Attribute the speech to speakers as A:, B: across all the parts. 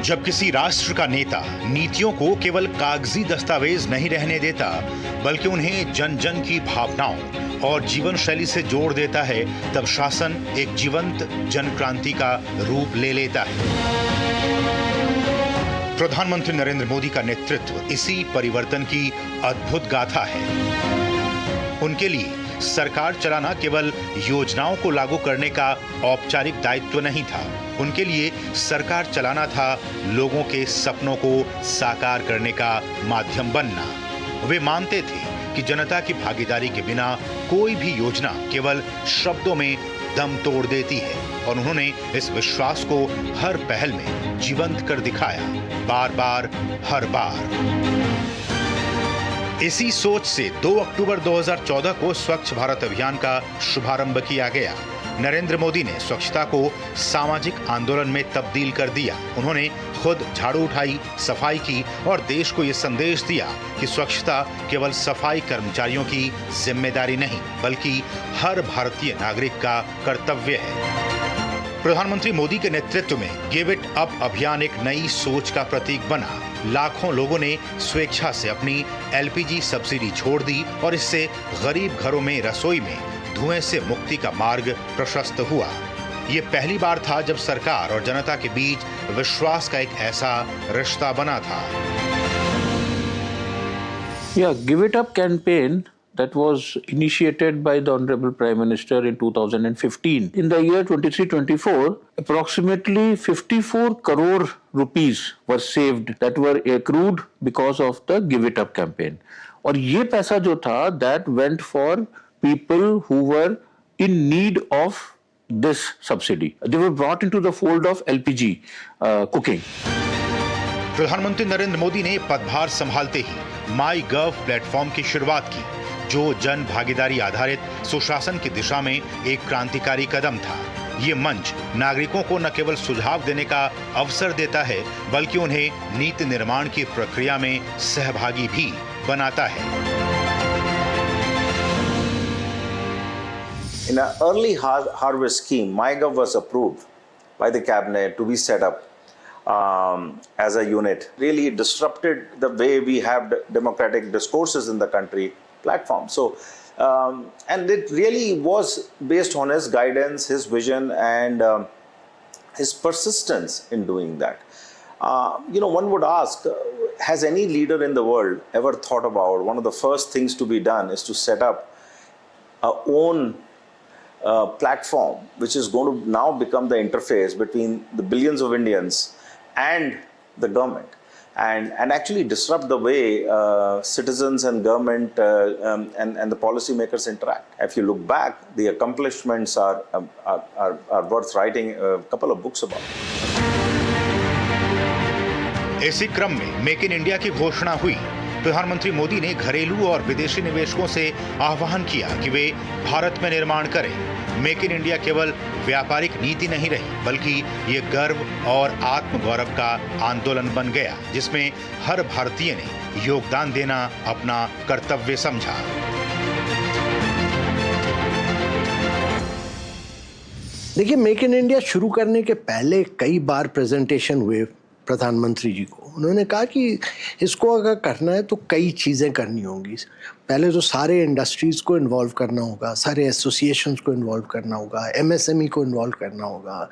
A: जब किसी राष्ट्र का नेता नीतियों को केवल कागजी दस्तावेज नहीं रहने देता, बल्कि उन्हें जन जन की भावनाओं और जीवन शैली से जोड़ देता है, तब शासन एक जीवंत जन क्रांति का रूप ले लेता है। प्रधानमंत्री नरेंद्र मोदी का नेतृत्व इसी परिवर्तन की अद्भुत गाथा है। उनके लिए सरकार चलाना केवल योजनाओं को लागू करने का औपचारिक दायित्व नहीं था, उनके लिए सरकार चलाना था लोगों के सपनों को साकार करने का माध्यम बनना। वे मानते थे कि जनता की भागीदारी के बिना कोई भी योजना केवल शब्दों में दम तोड़ देती है, और उन्होंने इस विश्वास को हर पहल में जीवंत कर दिखाया, बार बार, हर बार। इसी सोच से 2 अक्टूबर 2014 को स्वच्छ भारत अभियान का शुभारंभ किया गया। नरेंद्र मोदी ने स्वच्छता को सामाजिक आंदोलन में तब्दील कर दिया। उन्होंने खुद झाड़ू उठाई, सफाई की और देश को यह संदेश दिया कि स्वच्छता केवल सफाई कर्मचारियों की जिम्मेदारी नहीं, बल्कि हर भारतीय नागरिक का कर्तव्य है। प्रधानमंत्री मोदी के नेतृत्व में गिव इट अप अभियान एक नई सोच का प्रतीक बना। लाखों लोगों ने स्वेच्छा से अपनी एलपीजी सब्सिडी छोड़ दी और इससे गरीब घरों में रसोई में धुएं से मुक्ति का मार्ग प्रशस्त हुआ। ये पहली बार था जब सरकार और जनता के बीच विश्वास का एक ऐसा रिश्ता बना था।
B: Give It Up campaign that was initiated by the Honorable Prime Minister in 2015. In the year 23-24, approximately 54 crore rupees were saved that were accrued because of the Give It Up campaign. और ये पैसा जो था that went for people who were in need of this subsidy. They were brought into the fold of LPG cooking.
A: प्रधानमंत्री नरेंद्र मोदी ने पदभार संभालते ही माई गव platform की शुरुआत की, जो जन भागीदारी आधारित सुशासन की दिशा में एक क्रांतिकारी कदम था। ये मंच नागरिकों को न केवल सुझाव देने का अवसर देता है, बल्कि उन्हें नीति निर्माण की प्रक्रिया में सहभागी भी बनाता है।
C: In an early harvest scheme, MyGov was approved by the cabinet to be set up as a unit. Really disrupted the way we have democratic discourses in the country platform. So, and it really was based on his guidance, his vision, and his persistence in doing that. One would ask, has any leader in the world ever thought about one of the first things to be done is to set up our own platform, which is going to now become the interface between the billions of Indians and the government, and actually disrupt the way citizens and government and the policymakers interact. If you look back, the accomplishments are worth writing a couple of books about.
A: इसी क्रम में make in India की घोषणा हुई। प्रधानमंत्री मोदी ने घरेलू और विदेशी निवेशकों से आह्वान किया कि वे भारत में निर्माण करें। मेक इन इंडिया केवल व्यापारिक नीति नहीं रही, बल्कि ये गर्व और आत्मगौरव का आंदोलन बन गया, जिसमें हर भारतीय ने योगदान देना अपना कर्तव्य समझा।
D: देखिए, मेक इन इंडिया शुरू करने के पहले कई बार प्रेजेंटेशन हुए प्रधानमंत्री जी को। उन्होंने कहा कि इसको अगर करना है तो कई चीज़ें करनी होंगी। पहले तो सारे इंडस्ट्रीज़ को इन्वॉल्व करना होगा, सारे एसोसिएशंस को इन्वॉल्व करना होगा, एमएसएमई को इन्वॉल्व करना होगा,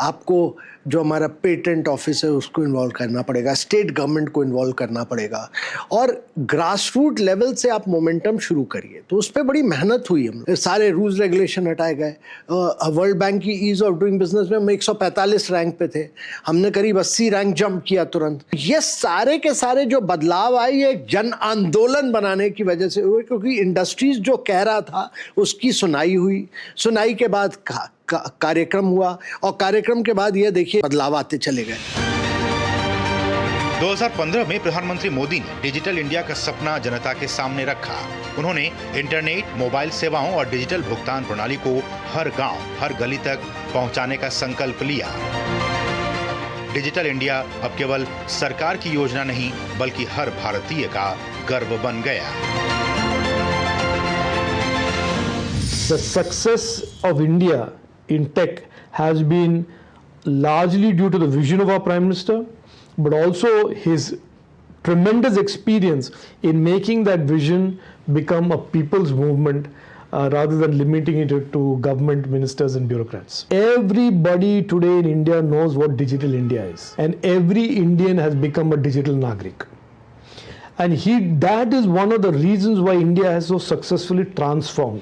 D: आपको जो हमारा पेटेंट ऑफिस है उसको इन्वॉल्व करना पड़ेगा, स्टेट गवर्नमेंट को इन्वॉल्व करना पड़ेगा, और ग्रास रूट लेवल से आप मोमेंटम शुरू करिए। तो उस पर बड़ी मेहनत हुई। हम सारे रूल्स रेगुलेशन हटाए गए। वर्ल्ड बैंक की ईज ऑफ डूइंग बिजनेस में हम 145 रैंक पे थे, हमने करीब 80 रैंक जंप किया तुरंत। ये सारे के सारे जो बदलाव आए, ये जन आंदोलन बनाने की वजह से हुए, क्योंकि इंडस्ट्रीज जो कह रहा था उसकी सुनाई हुई। सुनाई के बाद कार्यक्रम हुआ, और कार्यक्रम के बाद ये देखिए बदलाव आते चले गए।
A: 2015 में प्रधानमंत्री मोदी ने डिजिटल इंडिया का सपना जनता के सामने रखा। उन्होंने इंटरनेट, मोबाइल सेवाओं और डिजिटल भुगतान प्रणाली को हर गांव, हर गली तक पहुंचाने का संकल्प लिया। डिजिटल इंडिया अब केवल सरकार की योजना नहीं, बल्कि हर भारतीय का गर्व बन गया।
E: The success of India in tech has been largely due to the vision of our Prime Minister, but also his tremendous experience in making that vision become a people's movement rather than limiting it to government ministers and bureaucrats. Everybody today in India knows what digital India is, and every Indian has become a digital Nagrik. And that is one of the reasons why India has so successfully transformed.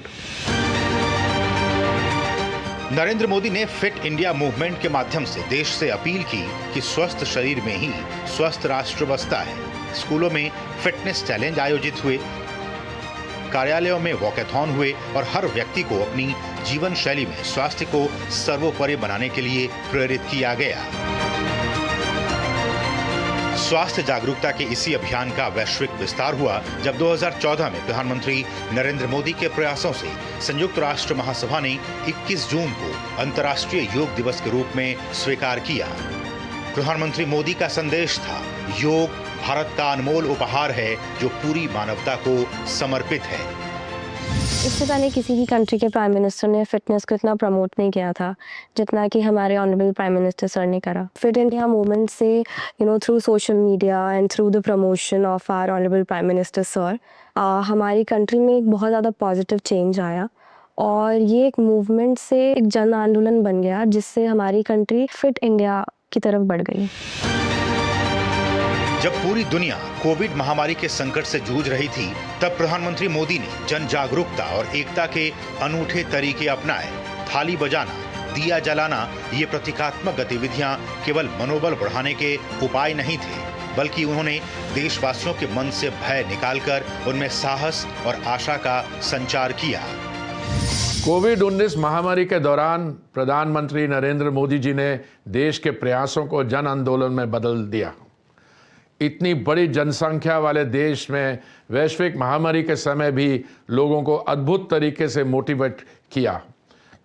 A: Narendra Modi ने fit India movement के माध्यम से देश से appeal की कि स्वस्थ शरीर में ही स्वस्थ राष्ट्र बसता है। स्कूलों में फिटनेस चैलेंज आयोजित हुए, कार्यालयों में वॉकैथॉन हुए और हर व्यक्ति को अपनी जीवन शैली में स्वास्थ्य को सर्वोपरि बनाने के लिए प्रेरित किया गया। स्वास्थ्य जागरूकता के इसी अभियान का वैश्विक विस्तार हुआ जब 2014 में प्रधानमंत्री नरेंद्र मोदी के प्रयासों से संयुक्त राष्ट्र महासभा ने 21 जून को अंतर्राष्ट्रीय योग दिवस के रूप में स्वीकार किया। प्रधानमंत्री मोदी का संदेश था, योग भारत का अनमोल उपहार है जो पूरी मानवता को समर्पित है।
F: इससे पहले किसी भी कंट्री के प्राइम मिनिस्टर ने फिटनेस को इतना प्रमोट नहीं किया था जितना कि हमारे ऑनरेबल प्राइम मिनिस्टर सर ने करा। फिट इंडिया मूवमेंट से through social media and through the promotion of our honourable prime minister sir हमारी कंट्री में एक बहुत ज़्यादा पॉजिटिव चेंज आया और ये एक मूवमेंट से एक जन आंदोलन बन गया जिससे हमारी कंट्री फिट इंडिया की तरफ बढ़ गई।
A: जब पूरी दुनिया कोविड महामारी के संकट से जूझ रही थी, तब प्रधानमंत्री मोदी ने जन जागरूकता और एकता के अनूठे तरीके अपनाए। थाली बजाना, दिया जलाना, ये प्रतीकात्मक गतिविधियां केवल मनोबल बढ़ाने के उपाय नहीं थे, बल्कि उन्होंने देशवासियों के मन से भय निकालकर उनमें साहस और आशा का संचार किया।
G: कोविड-19 महामारी के दौरान प्रधानमंत्री नरेंद्र मोदी जी ने देश के प्रयासों को जन आंदोलन में बदल दिया। इतनी बड़ी जनसंख्या वाले देश में वैश्विक महामारी के समय भी लोगों को अद्भुत तरीके से मोटिवेट किया।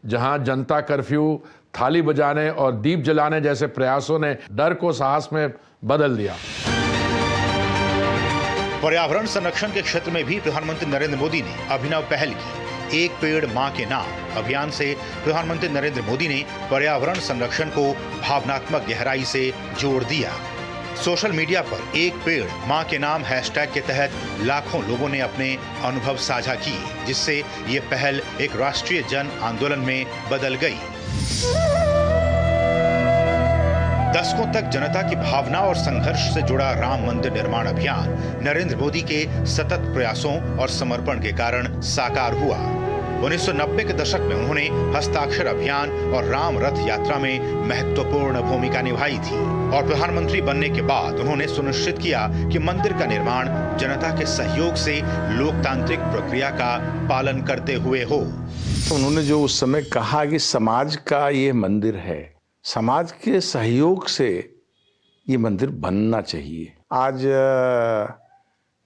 G: जहां जनता कर्फ्यू, थाली बजाने और दीप जलाने जैसे प्रयासों ने डर को साहस में बदल दिया।
A: पर्यावरण संरक्षण के क्षेत्र में भी प्रधानमंत्री नरेंद्र मोदी ने अभिनव पहल की। एक पेड़ मां के नाम अभियान से प्रधानमंत्री नरेंद्र मोदी ने पर्यावरण संरक्षण को भावनात्मक गहराई से जोड़ दिया। सोशल मीडिया पर एक पेड़ मां के नाम हैशटैग के तहत लाखों लोगों ने अपने अनुभव साझा किए, जिससे ये पहल एक राष्ट्रीय जन आंदोलन में बदल गई। दशकों तक जनता की भावना और संघर्ष से जुड़ा राम मंदिर निर्माण अभियान नरेंद्र मोदी के सतत प्रयासों और समर्पण के कारण साकार हुआ। 1990 के दशक में उन्होंने हस्ताक्षर अभियान और राम रथ यात्रा में महत्वपूर्ण भूमिका निभाई थी और प्रधानमंत्री बनने के बाद उन्होंने सुनिश्चित किया कि मंदिर का निर्माण जनता के सहयोग से लोकतांत्रिक प्रक्रिया का पालन करते हुए हो।
H: उन्होंने जो उस समय कहा कि समाज का ये मंदिर है, समाज के सहयोग से ये मंदिर बनना चाहिए। आज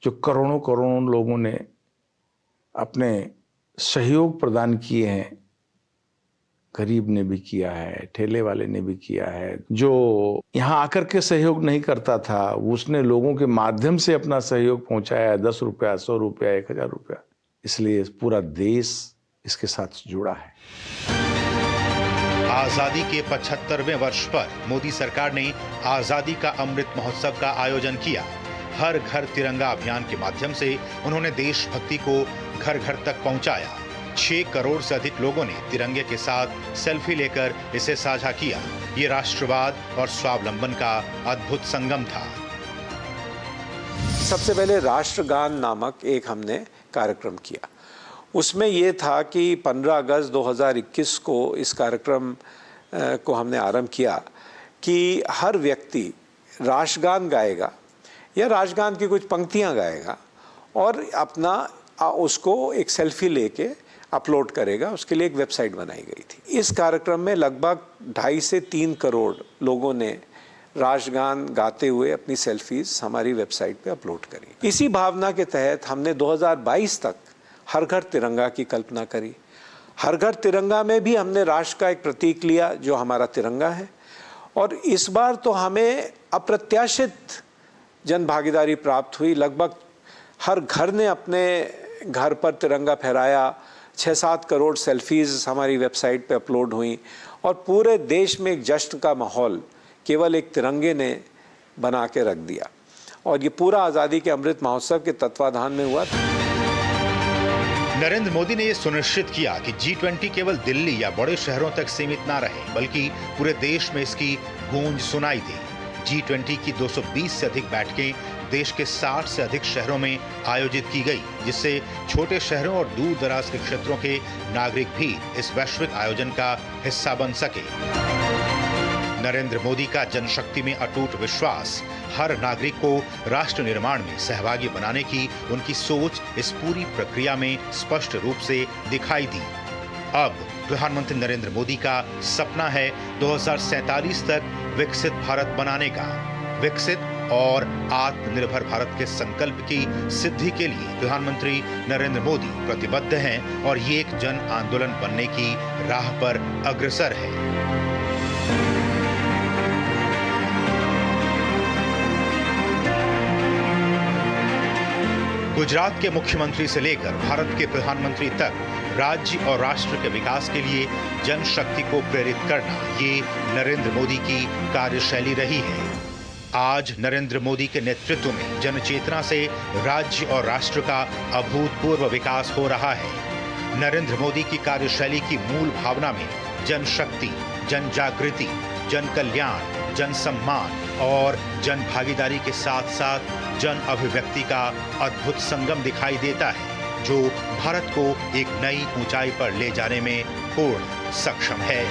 H: जो करोड़ों करोड़ों लोगों ने अपने सहयोग प्रदान किए हैं, गरीब ने भी किया है, ठेले वाले ने भी किया है, जो यहाँ आकर के सहयोग नहीं करता था उसने लोगों के माध्यम से अपना सहयोग पहुंचाया, 10 रुपया, 100 रुपया, 1000 रुपया। इसलिए पूरा देश इसके साथ जुड़ा है।
A: आजादी के 75वें वर्ष पर मोदी सरकार ने आजादी का अमृत महोत्सव का आयोजन किया। हर घर तिरंगा अभियान के माध्यम से उन्होंने देशभक्ति को घर घर तक पहुंचाया। 6 करोड़ से अधिक लोगों ने तिरंगे के साथ सेल्फी लेकर इसे साझा किया। ये राष्ट्रवाद और स्वावलंबन का अद्भुत संगम था।
I: सबसे पहले राष्ट्रगान नामक एक हमने कार्यक्रम किया। उसमें ये था कि 15 अगस्त 2021 को इस कार्यक्रम को हमने आरंभ किया कि हर व्यक्ति राष्ट्रगान गाएगा या राष्ट्रगान की कुछ पंक्तियां गाएगा और अपना उसको एक सेल्फी लेके अपलोड करेगा। उसके लिए एक वेबसाइट बनाई गई थी। इस कार्यक्रम में लगभग 2.5 से 3 करोड़ लोगों ने राष्ट्रगान गाते हुए अपनी सेल्फीज हमारी वेबसाइट पे अपलोड करी। इसी भावना के तहत हमने 2022 तक हर घर तिरंगा की कल्पना करी। हर घर तिरंगा में भी हमने राष्ट्र का एक प्रतीक लिया जो हमारा तिरंगा है और इस बार तो हमें अप्रत्याशित जन भागीदारी प्राप्त हुई। लगभग हर घर ने अपने घर पर तिरंगा फहराया। 6-7 करोड़ सेल्फीज हमारी वेबसाइट पे अपलोड हुई और पूरे देश में एक जश्न का माहौल केवल एक तिरंगे ने बना के रख दिया। और ये पूरा आज़ादी के अमृत महोत्सव के तत्वाधान में हुआ था।
A: नरेंद्र मोदी ने यह सुनिश्चित किया कि G20 केवल दिल्ली या बड़े शहरों तक सीमित ना रहे, बल्कि पूरे देश में इसकी गूंज सुनाई दी। G20 की 220 से अधिक बैठकें देश के 60 से अधिक शहरों में आयोजित की गई, जिससे छोटे शहरों और दूर दराज के क्षेत्रों के नागरिक भी इस वैश्विक आयोजन का हिस्सा बन सके। नरेंद्र मोदी का जनशक्ति में अटूट विश्वास हर नागरिक को राष्ट्र निर्माण में सहभागी बनाने की उनकी सोच इस पूरी प्रक्रिया में स्पष्ट रूप से दिखाई दी। अब प्रधानमंत्री नरेंद्र मोदी का सपना है 2047 तक विकसित भारत बनाने का। विकसित और आत्मनिर्भर भारत के संकल्प की सिद्धि के लिए प्रधानमंत्री नरेंद्र मोदी प्रतिबद्ध हैं और ये एक जन आंदोलन बनने की राह पर अग्रसर है। गुजरात के मुख्यमंत्री से लेकर भारत के प्रधानमंत्री तक राज्य और राष्ट्र के विकास के लिए जनशक्ति को प्रेरित करना ये नरेंद्र मोदी की कार्यशैली रही है। आज नरेंद्र मोदी के नेतृत्व में जनचेतना से राज्य और राष्ट्र का अभूतपूर्व विकास हो रहा है। नरेंद्र मोदी की कार्यशैली की मूल भावना में जनशक्ति, जन जागृति, जन कल्याण, जन सम्मान और जन भागीदारी के साथ साथ जन अभिव्यक्ति का अद्भुत संगम दिखाई देता है, जो भारत को एक नई ऊंचाई पर ले जाने में पूर्ण सक्षम है।